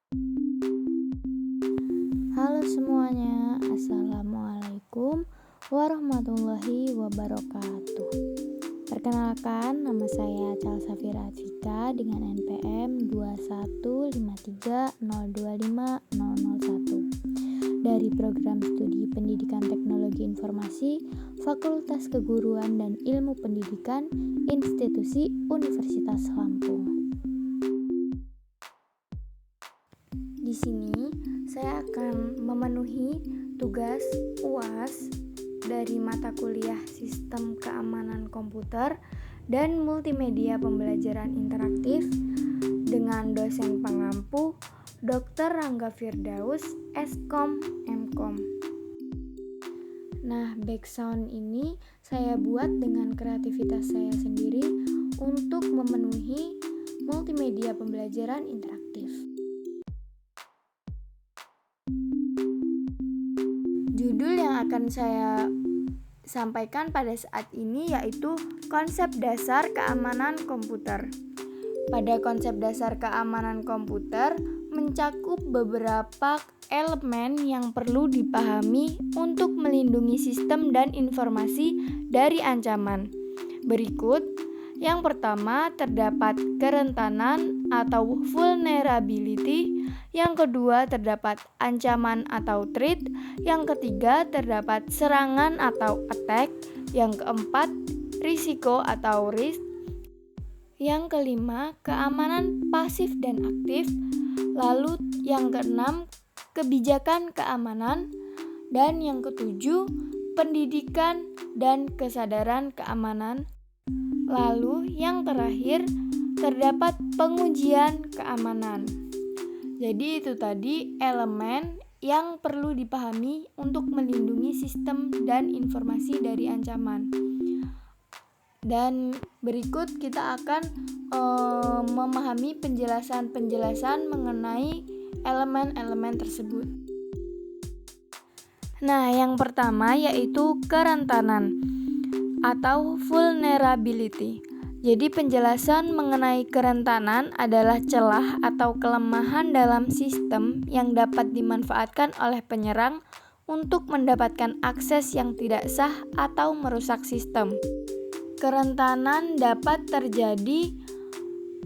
Halo semuanya, Assalamualaikum warahmatullahi wabarakatuh. Perkenalkan, nama saya Calsa Fira Atvika dengan NPM 21530250001 dari Program Studi Pendidikan Teknologi Informasi Fakultas Keguruan dan Ilmu Pendidikan Institusi Universitas Lampung. Di sini saya akan memenuhi tugas UAS dari mata kuliah Sistem Keamanan Komputer dan Multimedia Pembelajaran Interaktif dengan dosen pengampu Dr. Rangga Firdaus, Eskom, Mkom. Nah, background ini saya buat dengan kreativitas saya sendiri untuk memenuhi multimedia pembelajaran interaktif. Judul yang akan saya sampaikan pada saat ini yaitu konsep dasar keamanan komputer. Pada konsep dasar keamanan komputer mencakup beberapa elemen yang perlu dipahami untuk melindungi sistem dan informasi dari ancaman. Berikut, yang pertama terdapat kerentanan atau vulnerability, yang kedua terdapat ancaman atau threat, yang ketiga terdapat serangan atau attack, yang keempat risiko atau risk, yang kelima keamanan pasif dan aktif, lalu yang keenam kebijakan keamanan, dan yang ketujuh pendidikan dan kesadaran keamanan. Lalu yang terakhir terdapat pengujian keamanan. Jadi itu tadi elemen yang perlu dipahami untuk melindungi sistem dan informasi dari ancaman. Dan berikut kita akan memahami penjelasan-penjelasan mengenai elemen-elemen tersebut. Nah, yang pertama yaitu kerentanan atau vulnerability. Jadi penjelasan mengenai kerentanan adalah celah atau kelemahan dalam sistem yang dapat dimanfaatkan oleh penyerang untuk mendapatkan akses yang tidak sah atau merusak sistem. Kerentanan dapat terjadi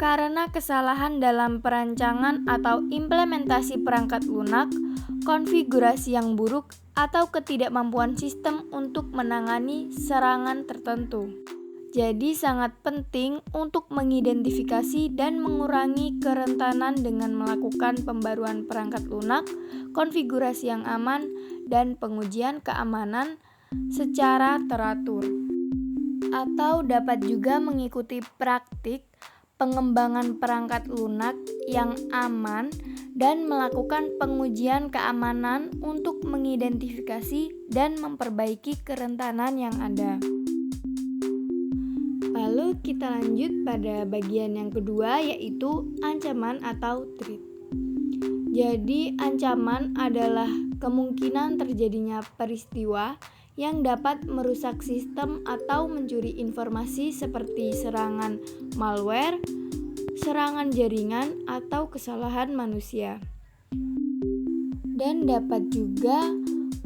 karena kesalahan dalam perancangan atau implementasi perangkat lunak, konfigurasi yang buruk, atau ketidakmampuan sistem untuk menangani serangan tertentu. Jadi sangat penting untuk mengidentifikasi dan mengurangi kerentanan dengan melakukan pembaruan perangkat lunak, konfigurasi yang aman, dan pengujian keamanan secara teratur. Atau dapat juga mengikuti praktik pengembangan perangkat lunak yang aman dan melakukan pengujian keamanan untuk mengidentifikasi dan memperbaiki kerentanan yang ada. Lalu kita lanjut pada bagian yang kedua yaitu ancaman atau threat. Jadi ancaman adalah kemungkinan terjadinya peristiwa yang dapat merusak sistem atau mencuri informasi seperti serangan malware, serangan jaringan, atau kesalahan manusia. Dan dapat juga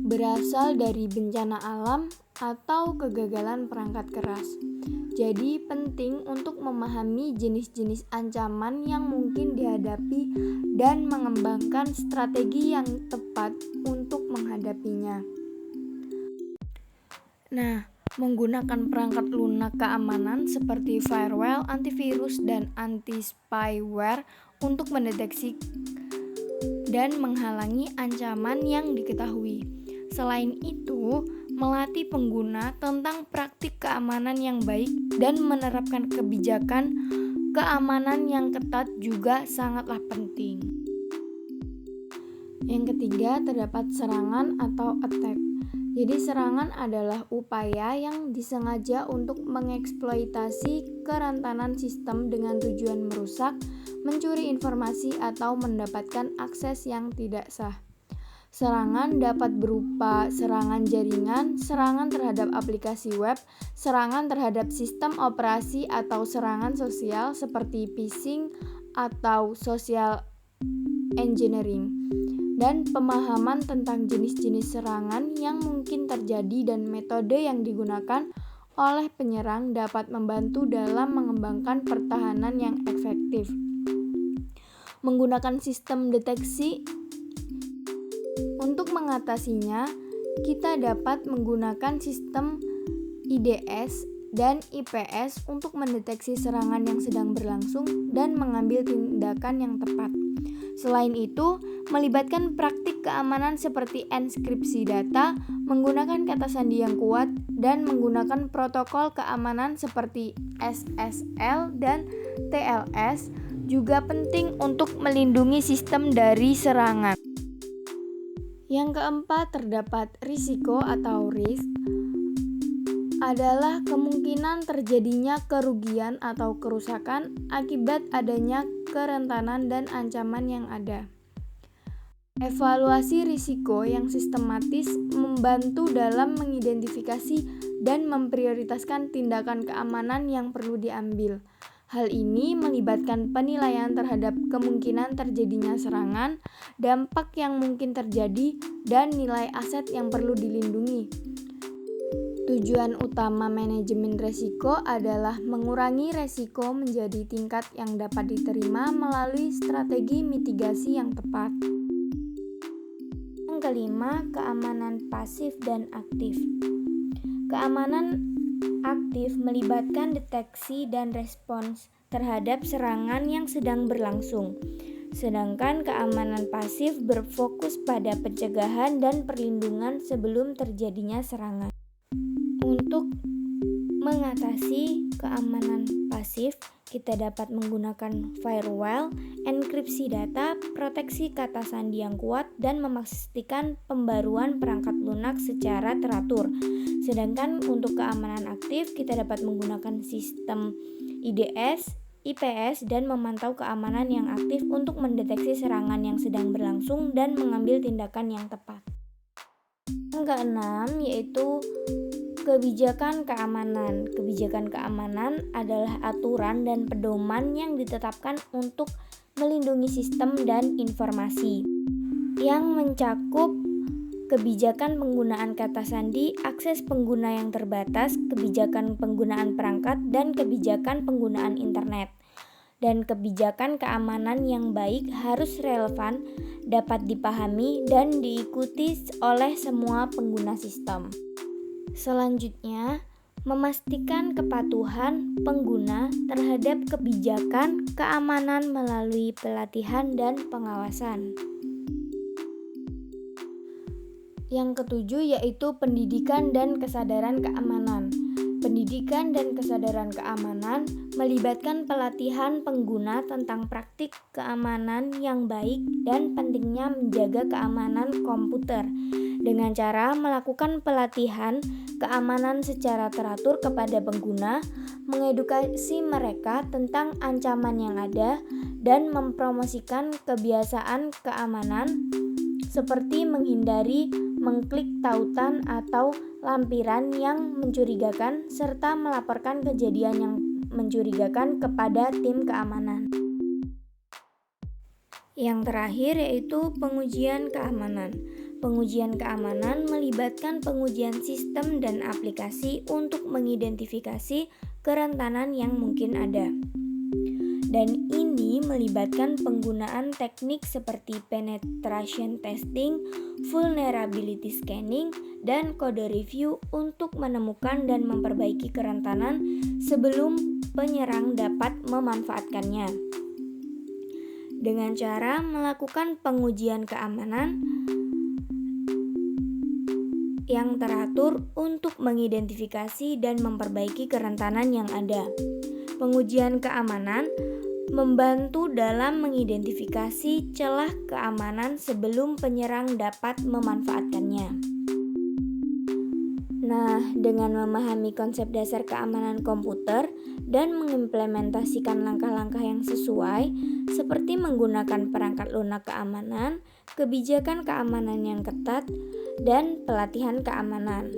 berasal dari bencana alam atau kegagalan perangkat keras. Jadi penting untuk memahami jenis-jenis ancaman yang mungkin dihadapi dan mengembangkan strategi yang tepat untuk menghadapinya. Nah, menggunakan perangkat lunak keamanan seperti firewall, antivirus, dan anti-spyware untuk mendeteksi dan menghalangi ancaman yang diketahui. Selain itu, melatih pengguna tentang praktik keamanan yang baik dan menerapkan kebijakan keamanan yang ketat juga sangatlah penting. Yang ketiga, terdapat serangan atau attack. Jadi serangan adalah upaya yang disengaja untuk mengeksploitasi kerentanan sistem dengan tujuan merusak, mencuri informasi, atau mendapatkan akses yang tidak sah. Serangan dapat berupa serangan jaringan, serangan terhadap aplikasi web, serangan terhadap sistem operasi, atau serangan sosial seperti phishing atau social engineering, dan pemahaman tentang jenis-jenis serangan yang mungkin terjadi dan metode yang digunakan oleh penyerang dapat membantu dalam mengembangkan pertahanan yang efektif. Menggunakan sistem deteksi untuk mengatasinya, kita dapat menggunakan sistem IDS dan IPS untuk mendeteksi serangan yang sedang berlangsung dan mengambil tindakan yang tepat. Selain itu, melibatkan praktik keamanan seperti enkripsi data, menggunakan kata sandi yang kuat, dan menggunakan protokol keamanan seperti SSL dan TLS juga penting untuk melindungi sistem dari serangan. Yang keempat, terdapat risiko atau risk adalah kemungkinan terjadinya kerugian atau kerusakan akibat adanya kerentanan dan ancaman yang ada. Evaluasi risiko yang sistematis membantu dalam mengidentifikasi dan memprioritaskan tindakan keamanan yang perlu diambil. Hal ini melibatkan penilaian terhadap kemungkinan terjadinya serangan, dampak yang mungkin terjadi, dan nilai aset yang perlu dilindungi. Tujuan utama manajemen risiko adalah mengurangi risiko menjadi tingkat yang dapat diterima melalui strategi mitigasi yang tepat. Yang kelima, keamanan pasif dan aktif. Keamanan aktif melibatkan deteksi dan respons terhadap serangan yang sedang berlangsung. Sedangkan keamanan pasif berfokus pada pencegahan dan perlindungan sebelum terjadinya serangan. Untuk mengatasi keamanan pasif, kita dapat menggunakan firewall, enkripsi data, proteksi kata sandi yang kuat, dan memastikan pembaruan perangkat lunak secara teratur. Sedangkan untuk keamanan aktif, kita dapat menggunakan sistem IDS, IPS, dan memantau keamanan yang aktif untuk mendeteksi serangan yang sedang berlangsung dan mengambil tindakan yang tepat. Yang keenam yaitu kebijakan keamanan. Kebijakan keamanan adalah aturan dan pedoman yang ditetapkan untuk melindungi sistem dan informasi, yang mencakup kebijakan penggunaan kata sandi, akses pengguna yang terbatas, kebijakan penggunaan perangkat, dan kebijakan penggunaan internet. Dan kebijakan keamanan yang baik harus relevan, dapat dipahami, dan diikuti oleh semua pengguna sistem. Selanjutnya, memastikan kepatuhan pengguna terhadap kebijakan keamanan melalui pelatihan dan pengawasan. Yang ketujuh yaitu pendidikan dan kesadaran keamanan. Pendidikan dan kesadaran keamanan melibatkan pelatihan pengguna tentang praktik keamanan yang baik dan pentingnya menjaga keamanan komputer dengan cara melakukan pelatihan keamanan secara teratur kepada pengguna, mengedukasi mereka tentang ancaman yang ada, dan mempromosikan kebiasaan keamanan seperti menghindari mengklik tautan atau lampiran yang mencurigakan serta melaporkan kejadian yang mencurigakan kepada tim keamanan. Yang terakhir yaitu pengujian keamanan. Pengujian keamanan melibatkan pengujian sistem dan aplikasi untuk mengidentifikasi kerentanan yang mungkin ada. Dan ini melibatkan penggunaan teknik seperti penetration testing, vulnerability scanning, dan code review untuk menemukan dan memperbaiki kerentanan sebelum penyerang dapat memanfaatkannya. Dengan cara melakukan pengujian keamanan yang teratur untuk mengidentifikasi dan memperbaiki kerentanan yang ada. Pengujian keamanan membantu dalam mengidentifikasi celah keamanan sebelum penyerang dapat memanfaatkannya. Nah, dengan memahami konsep dasar keamanan komputer dan mengimplementasikan langkah-langkah yang sesuai, seperti menggunakan perangkat lunak keamanan, kebijakan keamanan yang ketat, dan pelatihan keamanan,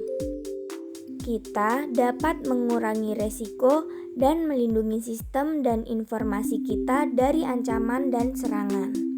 kita dapat mengurangi resiko dan melindungi sistem dan informasi kita dari ancaman dan serangan.